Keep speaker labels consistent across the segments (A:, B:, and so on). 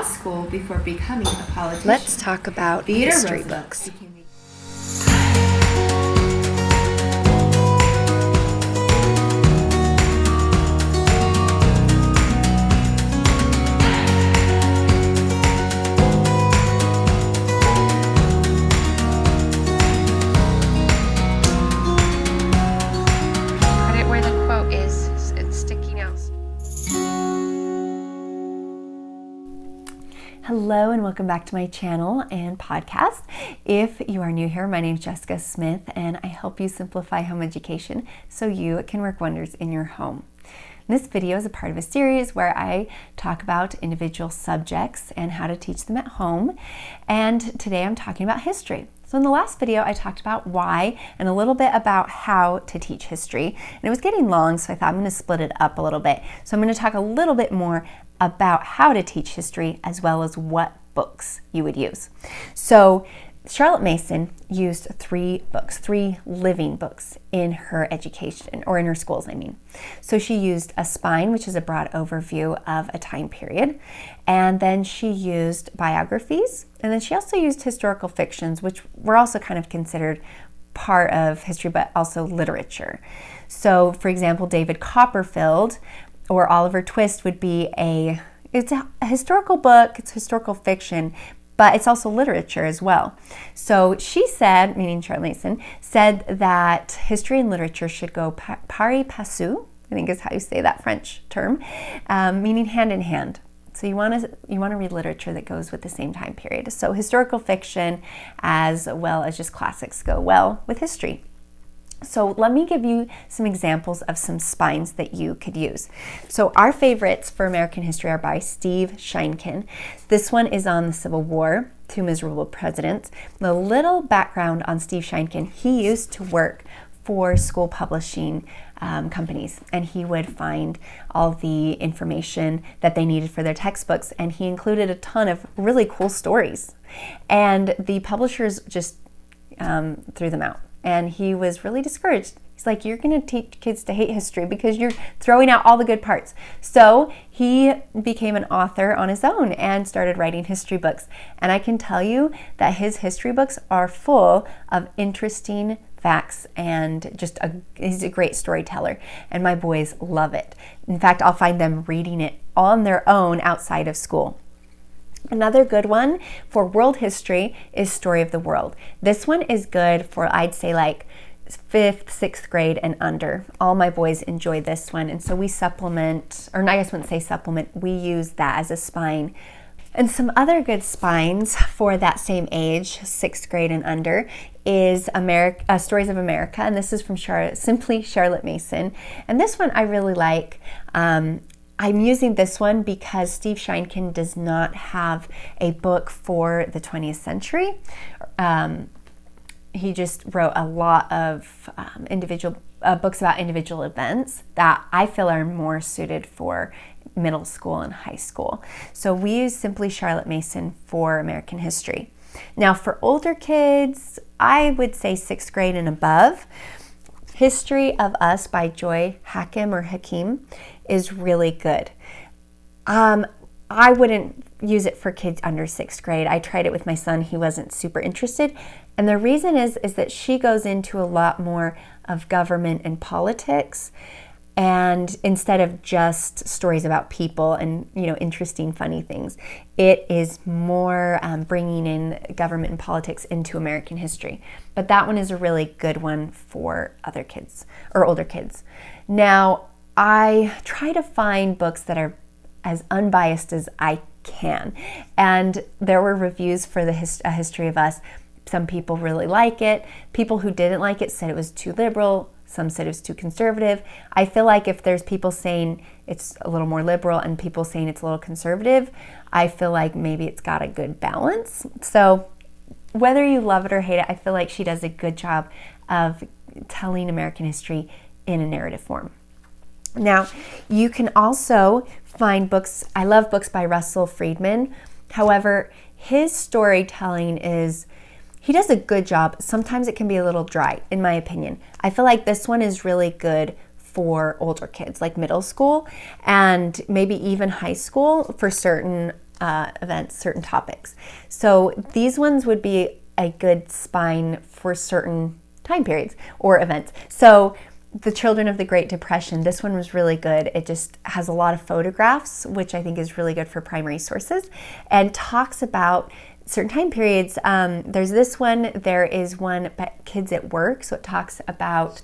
A: school before becoming a politician.
B: Let's talk about history books.
C: Put it where the quote is. It's sticking out.
B: Hello and welcome back to my channel and podcast. If you are new here, my name is Jessica Smith and I help you simplify home education so you can work wonders in your home. This video is a part of a series where I talk about individual subjects and how to teach them at home. And today I'm talking about history. So in the last video, I talked about why and a little bit about how to teach history. And it was getting long, so I thought I'm going to split it up a little bit. So I'm going to talk a little bit more about how to teach history as well as what books you would use. So Charlotte Mason used three living books in her education, or in her schools, I mean. So she used a spine, which is a broad overview of a time period, and then she used biographies, and then she also used historical fictions, which were also kind of considered part of history, but also literature. So, for example, David Copperfield or Oliver Twist would be it's a historical book, it's historical fiction, but it's also literature as well. So she said, meaning Charlotte Mason, said that history and literature should go pari passu, I think is how you say that French term, meaning hand in hand. So you want to read literature that goes with the same time period. So historical fiction as well as just classics go well with history. So let me give you some examples of some spines that you could use. So our favorites for American history are by Steve Sheinkin. This one is on the Civil War, Two Miserable Presidents. The little background on Steve Sheinkin, he used to work for school publishing companies, and he would find all the information that they needed for their textbooks, and he included a ton of really cool stories. And the publishers just threw them out. And he was really discouraged. He's like, you're going to teach kids to hate history because you're throwing out all the good parts. So he became an author on his own and started writing history books. And I can tell you that his history books are full of interesting facts and he's a great storyteller. And my boys love it. In fact, I'll find them reading it on their own outside of school. Another good one for world history is Story of the World. This one is good for, I'd say, like 5th, 6th grade and under. All my boys enjoy this one, and so we supplement, or I guess I wouldn't say supplement, we use that as a spine. And some other good spines for that same age, 6th grade and under, is Stories of America, and this is from Charlotte Mason. And this one I really like. I'm using this one because Steve Sheinkin does not have a book for the 20th century. He just wrote a lot of individual books about individual events that I feel are more suited for middle school and high school. So we use simply Charlotte Mason for American history. Now for older kids, I would say 6th grade and above, History of Us by Joy Hakim is really good. I wouldn't use it for kids under 6th grade. I tried it with my son. He wasn't super interested. And the reason is that she goes into a lot more of government and politics, and instead of just stories about people and, interesting, funny things, it is more bringing in government and politics into American history. But that one is a really good one for other kids or older kids. Now, I try to find books that are as unbiased as I can. And there were reviews for A History of Us. Some people really like it. People who didn't like it said it was too liberal. Some said it was too conservative. I feel like if there's people saying it's a little more liberal and people saying it's a little conservative, I feel like maybe it's got a good balance. So whether you love it or hate it, I feel like she does a good job of telling American history in a narrative form. Now, you can also find books. I love books by Russell Friedman. However, his storytelling he does a good job. Sometimes it can be a little dry, in my opinion. I feel like this one is really good for older kids, like middle school and maybe even high school for certain events, certain topics. So these ones would be a good spine for certain time periods or events. So the Children of the Great Depression, this one was really good. It just has a lot of photographs, which I think is really good for primary sources, and talks about certain time periods. There's this one, there is one about kids at work, so it talks about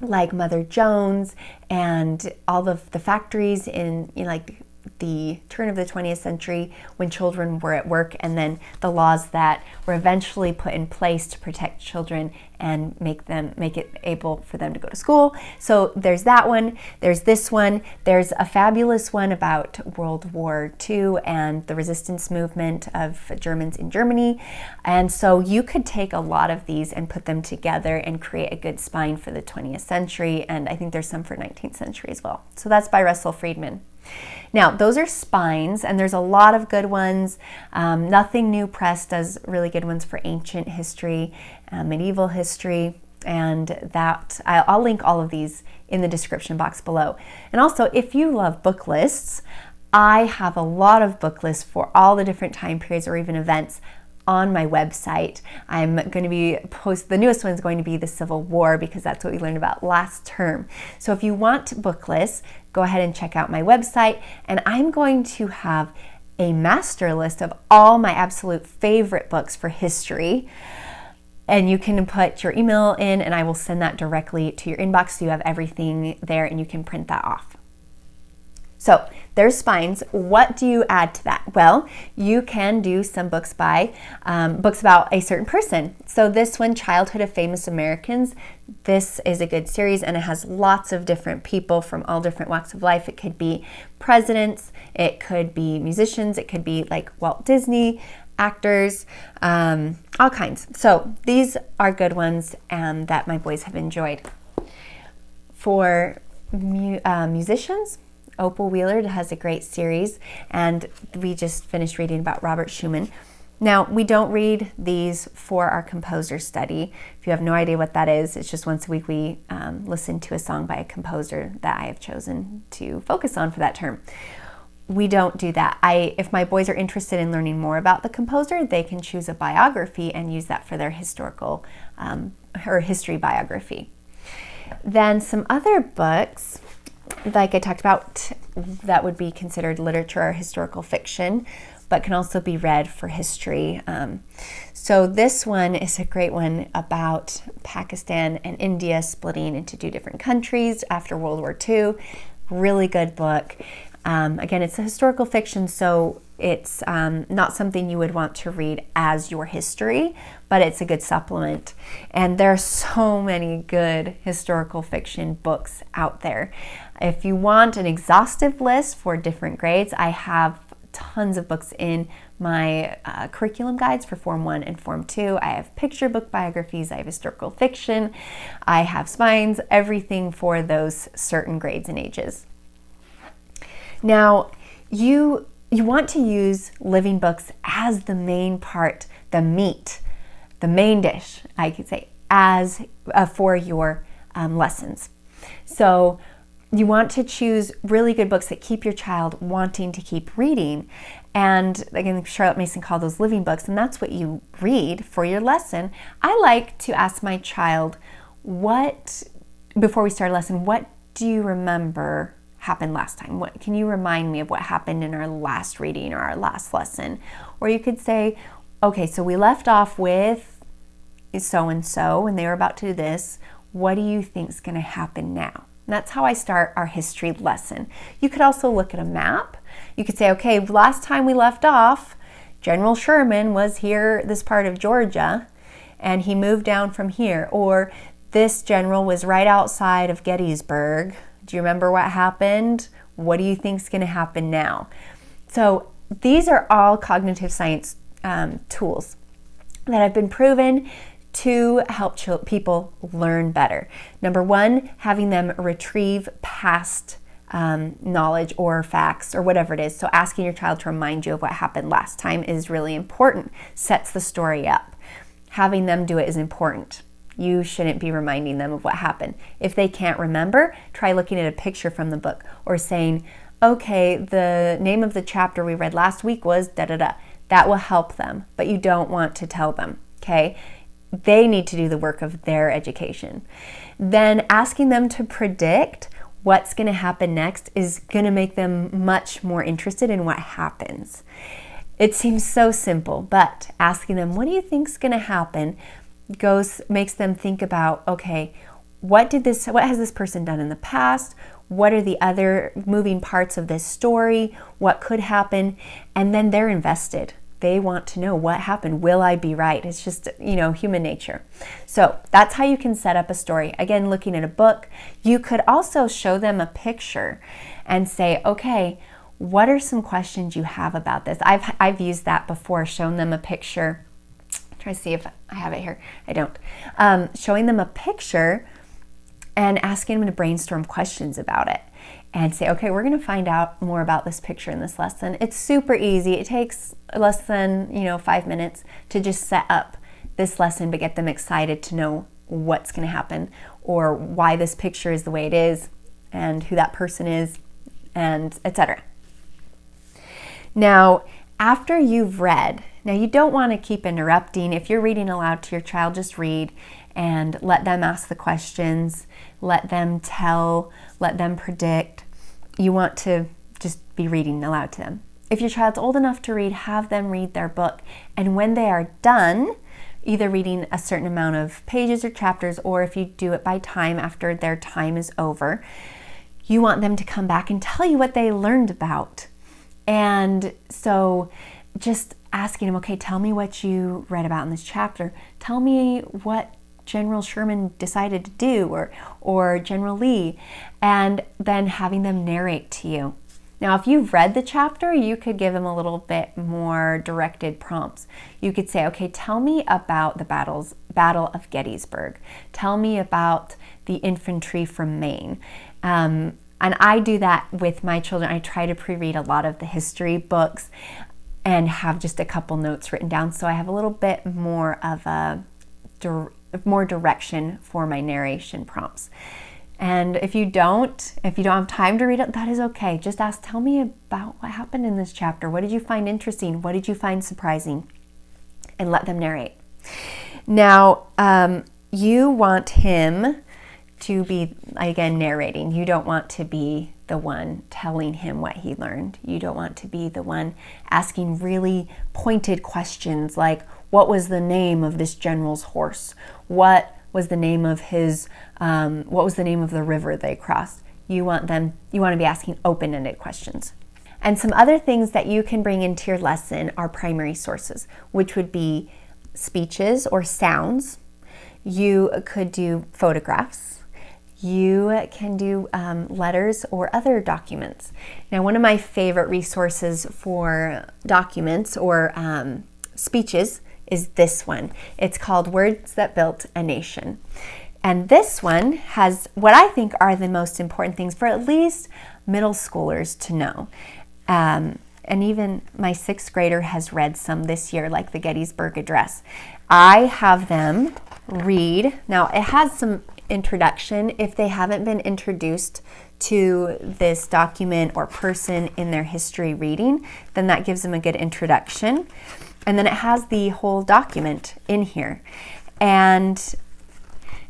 B: like Mother Jones and all of the factories in like the turn of the 20th century when children were at work, and then the laws that were eventually put in place to protect children and make it able for them to go to school. So there's that one. There's this one. There's a fabulous one about World War II and the resistance movement of Germans in Germany. And so you could take a lot of these and put them together and create a good spine for the 20th century. And I think there's some for 19th century as well. So that's by Russell Friedman. Now, those are spines, and there's a lot of good ones. Nothing New Press does really good ones for ancient history, medieval history, and that I'll link all of these in the description box below. And also, if you love book lists, I have a lot of book lists for all the different time periods or even events on my website. I'm going to be the newest one is going to be the Civil War, because that's what we learned about last term. So if you want book lists, go ahead and check out my website, and I'm going to have a master list of all my absolute favorite books for history. And you can put your email in and I will send that directly to your inbox, so you have everything there and you can print that off. So there's spines. What do you add to that? Well, you can do some books by books about a certain person. So this one, Childhood of Famous Americans, this is a good series, and it has lots of different people from all different walks of life. It could be presidents, it could be musicians, it could be like Walt Disney, actors, all kinds. So these are good ones that my boys have enjoyed. For musicians, Opal Wheeler has a great series, and we just finished reading about Robert Schumann. Now, we don't read these for our composer study. If you have no idea what that is, it's just once a week we listen to a song by a composer that I have chosen to focus on for that term. We don't do that. If my boys are interested in learning more about the composer, they can choose a biography and use that for their historical or history biography. Then some other books, like I talked about, that would be considered literature or historical fiction, but can also be read for history. So this one is a great one about Pakistan and India splitting into two different countries after World War II. Really good book. Again, it's a historical fiction, so it's not something you would want to read as your history, but it's a good supplement. And there are so many good historical fiction books out there. If you want an exhaustive list for different grades, I have tons of books in my curriculum guides for Form 1 and Form 2. I have picture book biographies, I have historical fiction, I have spines, everything for those certain grades and ages. Now, you want to use living books as the main part, the meat, the main dish, I could say, as for your lessons. So you want to choose really good books that keep your child wanting to keep reading. And again, Charlotte Mason called those living books, and that's what you read for your lesson. I like to ask my child, before we start a lesson, what do you remember happened last time? What can you remind me of what happened in our last reading or our last lesson? Or you could say, okay, so we left off with so-and-so and they were about to do this. What do you think is going to happen now? And that's how I start our history lesson. You could also look at a map. You could say, okay, last time we left off, General Sherman was here, this part of Georgia, and he moved down from here. Or this general was right outside of Gettysburg. Do you remember what happened? What do you think is going to happen now? So these are all cognitive science tools that have been proven to help people learn better. Number one, having them retrieve past knowledge or facts or whatever it is. So asking your child to remind you of what happened last time is really important. Sets the story up. Having them do it is important. You shouldn't be reminding them of what happened. If they can't remember, try looking at a picture from the book or saying, okay, the name of the chapter we read last week was da-da-da. That will help them, but you don't want to tell them, okay? They need to do the work of their education. Then asking them to predict what's going to happen next is going to make them much more interested in what happens. It seems so simple, but asking them, what do you think is going to happen, makes them think about, okay, what has this person done in the past? What are the other moving parts of this story? What could happen? And then they're invested. They want to know what happened. Will I be right? It's just, human nature. So that's how you can set up a story. Again, looking at a book, you could also show them a picture and say, okay, what are some questions you have about this? I've used that before, shown them a picture. Try to see if I have it here. I don't. Showing them a picture and asking them to brainstorm questions about it and say, okay, we're going to find out more about this picture in this lesson. It's super easy. It takes less than 5 minutes to just set up this lesson, but get them excited to know what's going to happen or why this picture is the way it is and who that person is, and etc. Now, after you've read, now you don't want to keep interrupting. If you're reading aloud to your child, just read and let them ask the questions, let them tell, let them predict. You want to just be reading aloud to them. If your child's old enough to read, have them read their book. And when they are done, either reading a certain amount of pages or chapters, or if you do it by time after their time is over, you want them to come back and tell you what they learned about. And so just asking them, okay, tell me what you read about in this chapter. Tell me what General Sherman decided to do, or General Lee, and then having them narrate to you. Now, if you've read the chapter, you could give them a little bit more directed prompts. You could say, okay, tell me about the Battle of Gettysburg. Tell me about the infantry from Maine. And I do that with my children. I try to pre-read a lot of the history books and have just a couple notes written down, so I have a little bit more of more direction for my narration prompts. And if you don't have time to read it, that is okay. Just ask, tell me about what happened in this chapter. What did you find interesting? What did you find surprising? And let them narrate. Now, you want him to be, again, narrating. You don't want to be the one telling him what he learned. You don't want to be the one asking really pointed questions like, what was the name of this general's horse? What was the name of what was the name of the river they crossed? You want to be asking open-ended questions. And some other things that you can bring into your lesson are primary sources, which would be speeches or sounds. You could do photographs. You can do letters or other documents. Now, one of my favorite resources for documents or speeches is this one. It's called Words That Built a Nation. And this one has what I think are the most important things for at least middle schoolers to know. And even my 6th grader has read some this year, like the Gettysburg Address. I have them read. Now, it has some introduction. If they haven't been introduced to this document or person in their history reading, then that gives them a good introduction. And then it has the whole document in here. And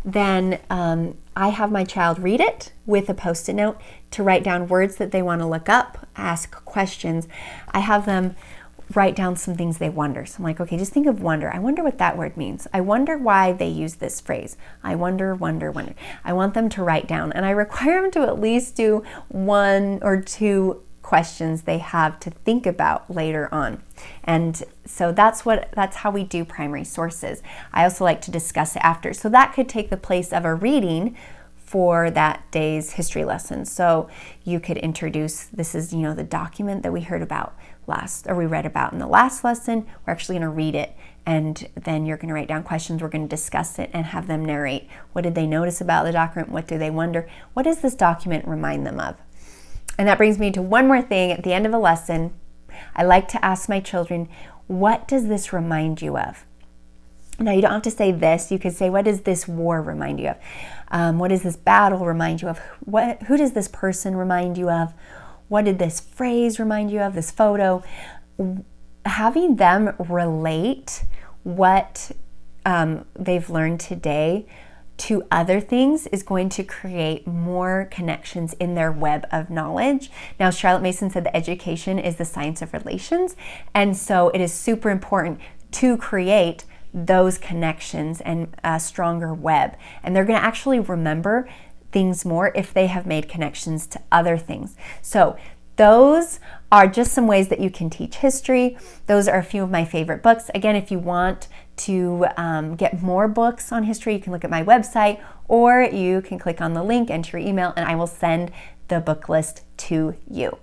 B: then I have my child read it with a Post-it note to write down words that they want to look up, ask questions. I have them write down some things they wonder. So I'm like, okay, just think of wonder. I wonder what that word means. I wonder why they use this phrase. I wonder. I want them to write down, and I require them to at least do 1 or 2 questions they have to think about later on. And so that's how we do primary sources. I also like to discuss it after. So that could take the place of a reading for that day's history lesson. So you could introduce, this is, the document that we heard about we read about in the last lesson. We're actually going to read it, and then you're going to write down questions. We're going to discuss it and have them narrate. What did they notice about the document? What do they wonder? What does this document remind them of? And that brings me to one more thing. At the end of a lesson, I like to ask my children, what does this remind you of? Now, you don't have to say this. You could say, what does this war remind you of? What does this battle remind you of? Who does this person remind you of? what did this phrase remind you of, this photo? Having them relate what they've learned today to other things is going to create more connections in their web of knowledge. Now, Charlotte Mason said that education is the science of relations, and so it is super important to create those connections and a stronger web. And they're going to actually remember things more if they have made connections to other things. So those are just some ways that you can teach history. Those are a few of my favorite books. Again, if you want to get more books on history, you can look at my website, or you can click on the link, enter your email, and I will send the book list to you.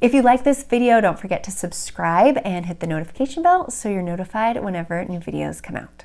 B: If you like this video, don't forget to subscribe and hit the notification bell so you're notified whenever new videos come out.